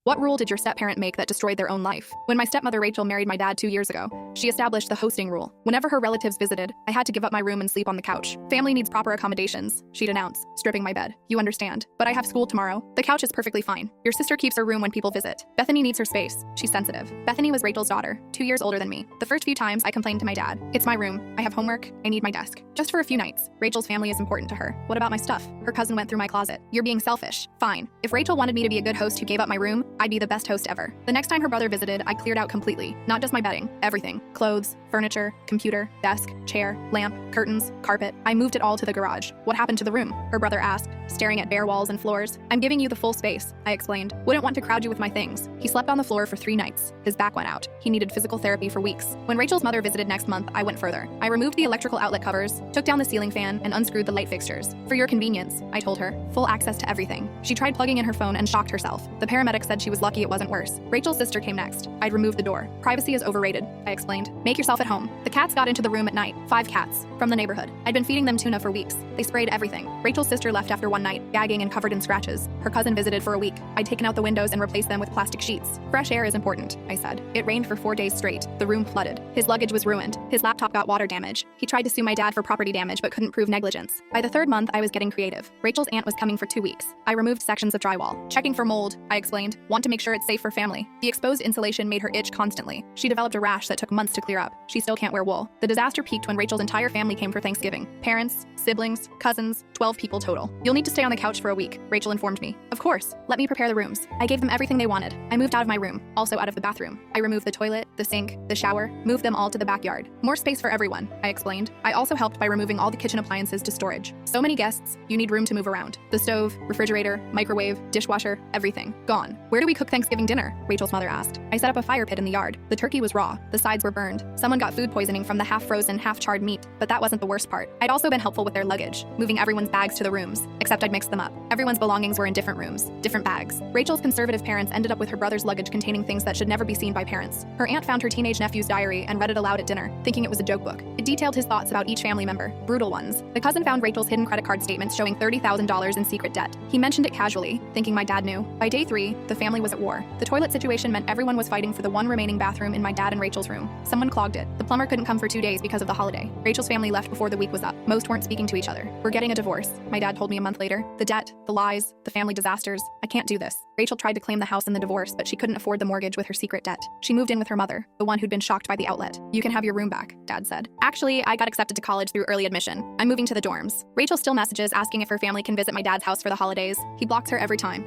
What rule did your step-parent make that destroyed their own life? When my stepmother Rachel married my dad 2 years ago, she established the hosting rule. Whenever her relatives visited, I had to give up my room and sleep on the couch. Family needs proper accommodations, she'd announce, stripping my bed. You understand. But I have school tomorrow. The couch is perfectly fine. Your sister keeps her room when people visit. Bethany needs her space. She's sensitive. Bethany was Rachel's daughter, 2 years older than me. The first few times I complained to my dad. It's my room. I have homework. I need my desk. Just for a few nights. Rachel's family is important to her. What about my stuff? Her cousin went through my closet. You're being selfish. Fine. If Rachel wanted me to be a good host who gave up my room, I'd be the best host ever. The next time her brother visited, I cleared out completely. Not just my bedding, everything. Clothes, furniture, computer, desk, chair, lamp, curtains, carpet. I moved it all to the garage. What happened to the room? Her brother asked, staring at bare walls and floors. I'm giving you the full space, I explained. Wouldn't want to crowd you with my things. He slept on the floor for 3 nights. His back went out. He needed physical therapy for weeks. When Rachel's mother visited next month, I went further. I removed the electrical outlet covers, took down the ceiling fan, and unscrewed the light fixtures. For your convenience, I told her. Full access to everything. She tried plugging in her phone and shocked herself. The paramedic said she was lucky it wasn't worse. Rachel's sister came next. I'd removed the door. Privacy is overrated, I explained. Make yourself at home. The cats got into the room at night. 5 cats. From the neighborhood. I'd been feeding them tuna for weeks. They sprayed everything. Rachel's sister left after one night, gagging and covered in scratches. Her cousin visited for a week. I'd taken out the windows and replaced them with plastic sheets. Fresh air is important, I said. It rained for 4 days straight. The room flooded. His luggage was ruined. His laptop got water damage. He tried to sue my dad for property damage but couldn't prove negligence. By the 3rd month, I was getting creative. Rachel's aunt was coming for 2 weeks. I removed sections of drywall. Checking for mold, I explained. Want to make sure it's safe for family. The exposed insulation made her itch constantly. She developed a rash that took months to clear up. She still can't wear wool. The disaster peaked when Rachel's entire family came for Thanksgiving. Parents, siblings, cousins, 12 people total. You'll need to stay on the couch for a week, Rachel informed me. Of course. Let me prepare the rooms. I gave them everything they wanted. I moved out of my room, also out of the bathroom. I removed the toilet, the sink, the shower, moved them all to the backyard. More space for everyone, I explained. I also helped by removing all the kitchen appliances to storage. So many guests, you need room to move around. The stove, refrigerator, microwave, dishwasher, everything. Gone. Where do we cook Thanksgiving dinner? Rachel's mother asked. I set up a fire pit in the yard. The turkey was raw. The sides were burned. Someone got food poisoning from the half-frozen, half-charred meat, but that wasn't the worst part. I'd also been helpful with their luggage, moving everyone's bags to the rooms, except I'd mixed them up. Everyone's belongings were in different rooms, different bags. Rachel's conservative parents ended up with her brother's luggage containing things that should never be seen by parents. Her aunt found her teenage nephew's diary and read it aloud at dinner, thinking it was a joke book. It detailed his thoughts about each family member, brutal ones. The cousin found Rachel's hidden credit card statements showing $30,000 in secret debt. He mentioned it casually, thinking my dad knew. By day 3, the family was at war. The toilet situation meant everyone was fighting for the one remaining bathroom in my dad and Rachel's room. Someone clogged it. The plumber couldn't come for 2 days because of the holiday. Rachel's family left before the week was up. Most weren't speaking to each other. We're getting a divorce, my dad told me a month later. The debt, the lies, the family disasters. I can't do this. Rachel tried to claim the house in the divorce, but she couldn't afford the mortgage with her secret debt. She moved in with her mother, the one who'd been shocked by the outlet. You can have your room back, Dad said. Actually, I got accepted to college through early admission. I'm moving to the dorms. Rachel still messages asking if her family can visit my dad's house for the holidays. He blocks her every time.